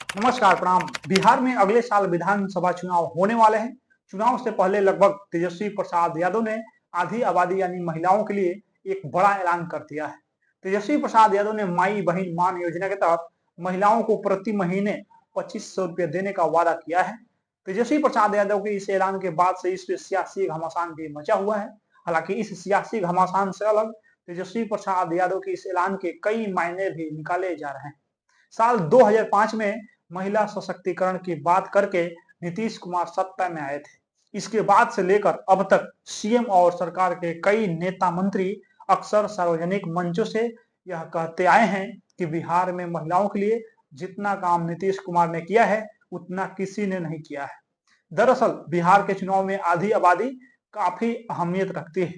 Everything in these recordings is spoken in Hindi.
नमस्कार, प्रणाम। बिहार में अगले साल विधानसभा चुनाव होने वाले हैं। चुनाव से पहले लगभग तेजस्वी प्रसाद यादव ने आधी आबादी यानी महिलाओं के लिए एक बड़ा ऐलान कर दिया है। तेजस्वी प्रसाद यादव ने माई बहन मान योजना के तहत महिलाओं को प्रति महीने 2500 रुपये देने का वादा किया है। तेजस्वी प्रसाद यादव के इस ऐलान के बाद से इस पे सियासी घमासान भी मचा हुआ है। हालांकि इस सियासी घमासान से अलग तेजस्वी प्रसाद यादव के इस ऐलान के कई मायने भी निकाले जा रहे हैं। साल 2005 में महिला सशक्तिकरण की बात करके नीतीश कुमार सत्ता में आए थे। इसके बाद से लेकर अब तक सीएम और सरकार के कई नेता मंत्री अक्सर सार्वजनिक मंचों से यह कहते आए हैं कि बिहार में महिलाओं के लिए जितना काम नीतीश कुमार ने किया है उतना किसी ने नहीं किया है। दरअसल बिहार के चुनाव में आधी आबादी काफी अहमियत रखती है।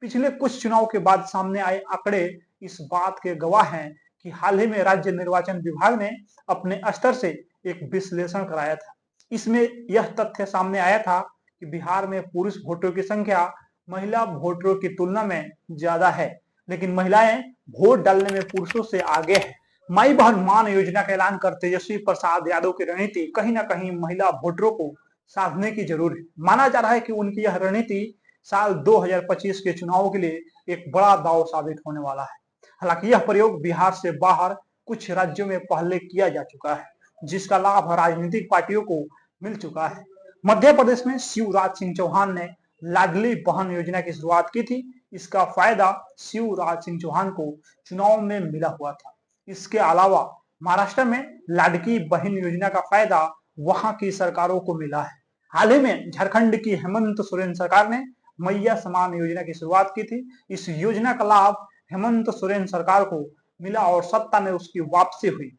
पिछले कुछ चुनाव के बाद सामने आए आंकड़े इस बात के गवाह हैं कि हाल ही में राज्य निर्वाचन विभाग ने अपने स्तर से एक विश्लेषण कराया था। इसमें यह तथ्य सामने आया था कि बिहार में पुरुष वोटरों की संख्या महिला वोटरों की तुलना में ज्यादा है, लेकिन महिलाएं वोट डालने में पुरुषों से आगे है। माई बहन मान योजना का ऐलान कर तेजस्वी प्रसाद यादव की रणनीति कहीं ना कहीं महिला वोटरों को साधने की जरूर है। माना जा रहा है कि उनकी यह रणनीति साल 2025 के चुनाव के लिए एक बड़ा दांव साबित होने वाला है। हालांकि यह प्रयोग बिहार से बाहर कुछ राज्यों में पहले किया जा चुका है, जिसका लाभ राजनीतिक पार्टियों को मिल चुका है। मध्य प्रदेश में शिवराज सिंह चौहान ने लाडली बहन योजना की शुरुआत की थी। इसका फायदा शिवराज सिंह चौहान को चुनाव में मिला हुआ था। इसके अलावा महाराष्ट्र में लाडकी बहन योजना का फायदा वहां की सरकारों को मिला है। हाल ही में झारखंड की हेमंत सोरेन सरकार ने मैया समान योजना की शुरुआत की थी। इस योजना का लाभ हेमंत सोरेन सरकार को मिला और सत्ता में उसकी वापसी हुई।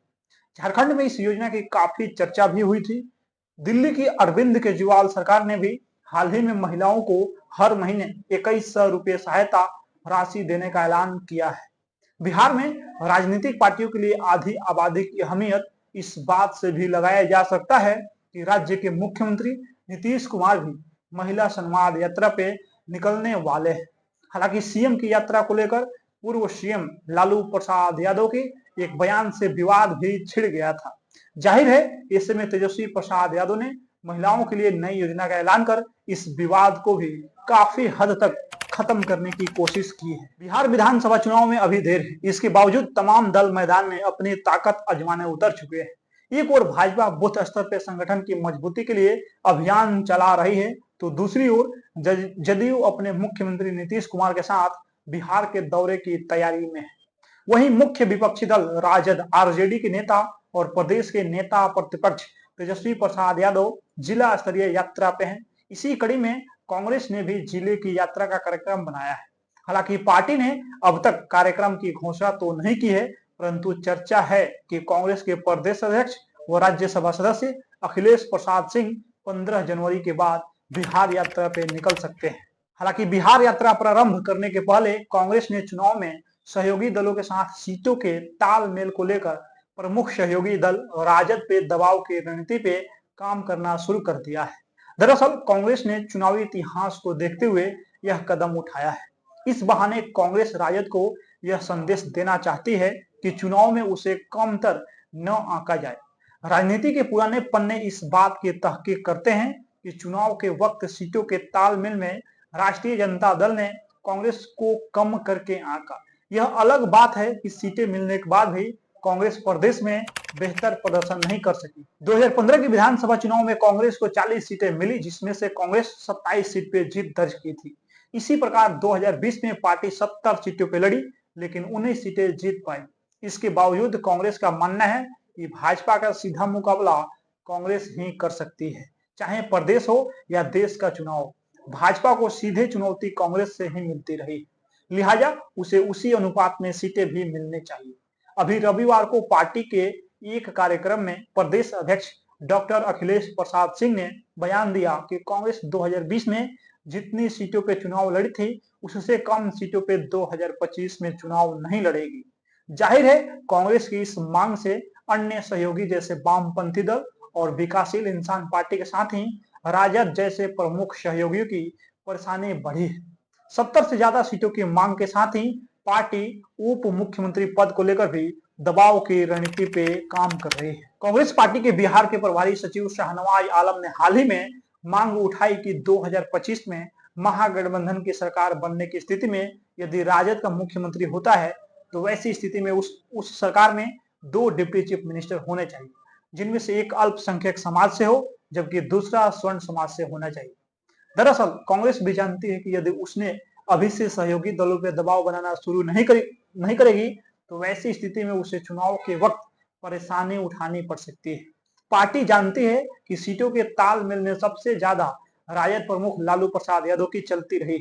झारखंड में इस योजना की काफी चर्चा भी हुई थी। दिल्ली की अरविंद केजरीवाल सरकार ने भी हाल ही में महिलाओं को हर महीने 2100 रुपये सहायता राशि देने का ऐलान किया है। बिहार में राजनीतिक पार्टियों के लिए आधी आबादी की अहमियत इस बात से भी लगाया जा सकता है कि राज्य के मुख्यमंत्री नीतीश कुमार भी महिला संवाद यात्रा पे निकलने वाले हैं। हालांकि सीएम की यात्रा को लेकर पूर्व सीएम लालू प्रसाद यादव के एक बयान से विवाद भी छिड़ गया था। जाहिर है ऐसे में तेजस्वी प्रसाद यादव ने महिलाओं के लिए नई योजना का ऐलान कर इस विवाद को भी काफी हद तक खत्म करने की कोशिश की है। बिहार विधानसभा चुनाव में अभी देर है, इसके बावजूद तमाम दल मैदान में अपनी ताकत आजमाने उतर चुके हैं। एक ओर भाजपा बूथ स्तर पर संगठन की मजबूती के लिए अभियान चला रही है, तो दूसरी ओर जदयू अपने मुख्यमंत्री नीतीश कुमार के साथ बिहार के दौरे की तैयारी में है। वहीं मुख्य विपक्षी दल राजद आरजेडी के नेता और प्रदेश के नेता प्रतिपक्ष तेजस्वी प्रसाद यादव जिला स्तरीय यात्रा पे हैं। इसी कड़ी में कांग्रेस ने भी जिले की यात्रा का कार्यक्रम बनाया है। हालांकि पार्टी ने अब तक कार्यक्रम की घोषणा तो नहीं की है, परंतु चर्चा है कि कांग्रेस के प्रदेश अध्यक्ष व राज्यसभा सदस्य अखिलेश प्रसाद सिंह 15 जनवरी के बाद बिहार यात्रा पे निकल सकते हैं। हालांकि बिहार यात्रा प्रारंभ करने के पहले कांग्रेस ने चुनाव में सहयोगी दलों के साथ सीटों के तालमेल को लेकर प्रमुख सहयोगी दल राजद पे दबाव की रणनीति पे काम करना शुरू कर दिया है। दरअसल कांग्रेस ने चुनावी इतिहास को देखते हुए यह कदम उठाया है। इस बहाने कांग्रेस राजद को यह संदेश देना चाहती है कि चुनाव में उसे कमतर न आंका जाए। राजनीति के पुराने पन्ने इस बात की तहकीक करते हैं कि चुनाव के वक्त सीटों के तालमेल में राष्ट्रीय जनता दल ने कांग्रेस को कम करके आंका। यह अलग बात है कि सीटें मिलने के बाद भी कांग्रेस प्रदेश में बेहतर प्रदर्शन नहीं कर सकी। 2015 के विधानसभा चुनाव में कांग्रेस को 40 सीटें मिली, जिसमें से कांग्रेस 27 सीट पे जीत दर्ज की थी। इसी प्रकार 2020 में पार्टी 70 सीटों पे लड़ी, लेकिन 19 सीटें जीत पाई। इसके बावजूद कांग्रेस का मानना है कि भाजपा का सीधा मुकाबला कांग्रेस ही कर सकती है, चाहे प्रदेश हो या देश का चुनाव। भाजपा को सीधे चुनौती कांग्रेस से ही मिलती रही, लिहाजा उसे उसी अनुपात में सीटें भी मिलनी चाहिए। अभी रविवार को पार्टी के एक कार्यक्रम में प्रदेश अध्यक्ष डॉक्टर अखिलेश प्रसाद सिंह ने बयान दिया कि कांग्रेस 2020 में जितनी सीटों पे चुनाव लड़ी थी उससे कम सीटों पे 2025 में चुनाव नहीं लड़ेगी। जाहिर है कांग्रेस की इस मांग से अन्य सहयोगी जैसे वामपंथी दल और विकासशील इंसान पार्टी के साथ ही राजद जैसे प्रमुख सहयोगियों की परेशानी बढ़ी है। 70 से ज्यादा सीटों की मांग के साथ ही पार्टी उप मुख्यमंत्री पद को लेकर भी दबाव की रणनीति पे काम कर रही है। कांग्रेस पार्टी के बिहार के प्रभारी सचिव शाहनवाज आलम ने हाल ही में मांग उठाई कि 2025 में महागठबंधन की सरकार बनने की स्थिति में यदि राजद का मुख्यमंत्री होता है तो वैसी स्थिति में उस सरकार में 2 डिप्टी चीफ मिनिस्टर होने चाहिए, जिनमें से एक अल्पसंख्यक समाज से हो जबकि दूसरा स्वर्ण समाज से होना चाहिए। दरअसल कांग्रेस भी जानती है कि यदि उसने अभी से सहयोगी दलों पर दबाव बनाना शुरू नहीं करेगी तो वैसी स्थिति में उसे चुनाव के वक्त परेशानी उठानी पड़ सकती है। पार्टी जानती है कि सीटों के तालमेल में सबसे ज्यादा राजद प्रमुख लालू प्रसाद यादव की चलती रही।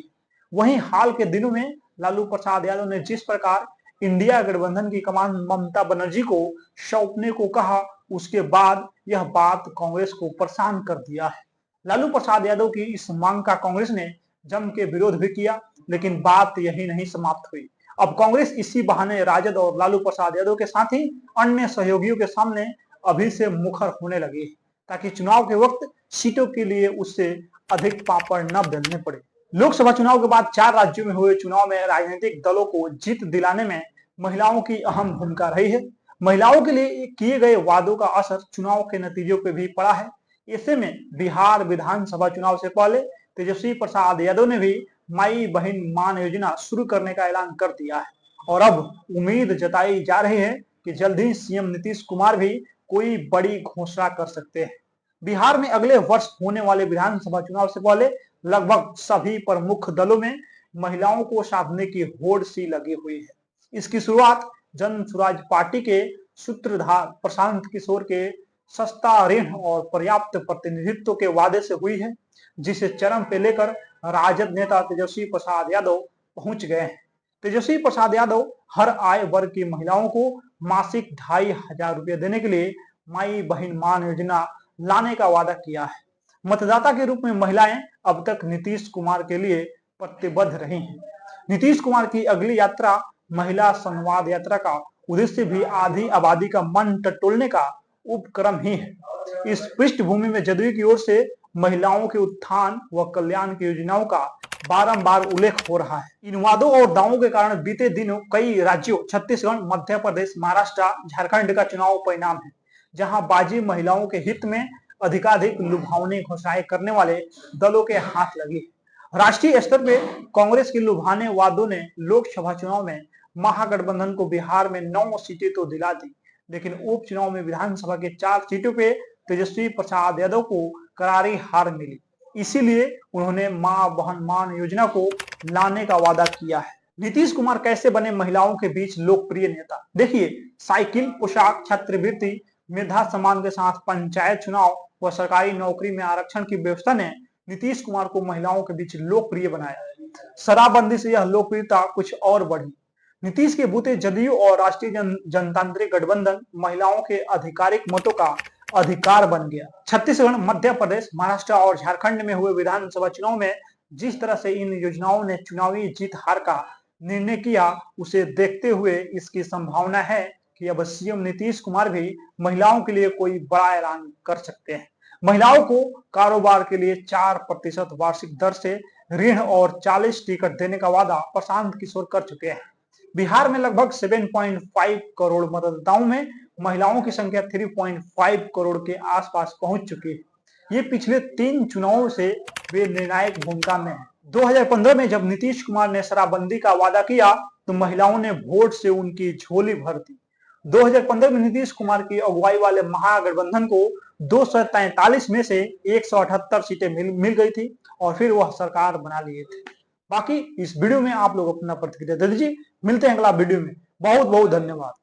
वहीं हाल के दिनों में लालू प्रसाद यादव ने जिस प्रकार इंडिया गठबंधन की कमान ममता बनर्जी को सौंपने को कहा, उसके बाद यह बात कांग्रेस को परेशान कर दिया है। लालू प्रसाद यादव की इस मांग का कांग्रेस ने जम के विरोध भी किया, लेकिन बात यही नहीं समाप्त हुई। अब कांग्रेस इसी बहाने राजद और लालू प्रसाद यादव के साथ ही अन्य सहयोगियों के सामने अभी से मुखर होने लगी ताकि चुनाव के वक्त सीटों के लिए उससे अधिक पापड़ न बेलने पड़े। लोकसभा चुनाव के बाद 4 राज्यों में हुए चुनाव में राजनीतिक दलों को जीत दिलाने में महिलाओं की अहम भूमिका रही है। महिलाओं के लिए किए गए वादों का असर चुनाव के नतीजों पर भी पड़ा है। ऐसे में बिहार विधानसभा चुनाव से पहले तेजस्वी प्रसाद यादव ने भी माई बहन मान योजना शुरू करने का ऐलान कर दिया है और अब उम्मीद जताई जा रही है कि जल्द ही सीएम नीतीश कुमार भी कोई बड़ी घोषणा कर सकते हैं। बिहार में अगले वर्ष होने वाले विधानसभा चुनाव से पहले लगभग सभी प्रमुख दलों में महिलाओं को साधने की होड़ सी लगी हुई है। इसकी शुरुआत जन स्वराज पार्टी के सूत्रधार प्रशांत किशोर के सस्ता ऋण और पर्याप्त प्रतिनिधित्व के वादे से हुई है, जिसे चरम पे लेकर राजद नेता तेजस्वी प्रसाद यादव पहुंच गए हैं। तेजस्वी प्रसाद यादव हर आय वर्ग की महिलाओं को मासिक 2500 रुपये देने के लिए माई बहन मान योजना लाने का वादा किया है। मतदाता के रूप में महिलाएं अब तक नीतीश कुमार के लिए प्रतिबद्ध रही हैं। नीतीश कुमार की अगली यात्रा महिला संवाद यात्रा का उद्देश्य भी आधी आबादी का मन टटोलने का उपक्रम ही है। इस पृष्ठभूमि में जदयू की ओर से महिलाओं के उत्थान व कल्याण की योजनाओं का बारंबार उल्लेख हो रहा है। इन वादों और दावों के कारण बीते दिनों कई राज्यों छत्तीसगढ़, मध्य प्रदेश, महाराष्ट्र, झारखंड का चुनाव परिणाम है, जहां बाजी महिलाओं के हित में अधिकाधिक लुभावनी घोषणाएं करने वाले दलों के हाथ लगी। राष्ट्रीय स्तर पे कांग्रेस के लुभाने वादों ने लोकसभा चुनाव में महागठबंधन को बिहार में 9 सीटें तो दिला दी, लेकिन उपचुनाव में विधानसभा के 4 सीटों पे तेजस्वी प्रसाद यादव को करारी हार मिली। इसीलिए उन्होंने मां बहन मान योजना को लाने का वादा किया है। नीतीश कुमार कैसे बने महिलाओं के बीच लोकप्रिय नेता? देखिए, साइकिल, पोशाक, छात्रवृत्ति, मेधा सम्मान के साथ पंचायत चुनाव व सरकारी नौकरी में आरक्षण की व्यवस्था ने नीतीश कुमार को महिलाओं के बीच लोकप्रिय बनाया। शराबबंदी से यह लोकप्रियता कुछ और बढ़ी। नीतीश के बूते जदयू और राष्ट्रीय जनतांत्रिक गठबंधन महिलाओं के आधिकारिक मतों का अधिकार बन गया। छत्तीसगढ़, मध्य प्रदेश, महाराष्ट्र और झारखंड में हुए विधानसभा चुनाव में जिस तरह से इन योजनाओं ने चुनावी जीत हार का निर्णय किया, उसे देखते हुए इसकी संभावना है कि अब सीएम नीतीश कुमार भी महिलाओं के लिए कोई बड़ा ऐलान कर सकते हैं। महिलाओं को कारोबार के लिए 4% वार्षिक दर से ऋण और 40 टिकट देने का वादा प्रशांत किशोर कर चुके हैं। बिहार में लगभग 7.5 करोड़ मतदाताओं में महिलाओं की संख्या 3.5 करोड़ के आसपास पहुंच चुकी है। ये पिछले 3 चुनावों से वे निर्णायक भूमिका में हैं। 2015 में जब नीतीश कुमार ने शराबबंदी का वादा किया तो महिलाओं ने वोट से उनकी झोली भर दी। 2015 में नीतीश कुमार की अगुवाई वाले महागठबंधन को 243 में से 178 सीटें मिल गई थी और फिर वह सरकार बना लिए थे। बाकी इस वीडियो में आप लोग अपना प्रतिक्रिया दे दीजिए। मिलते हैं अगला वीडियो में। बहुत बहुत धन्यवाद।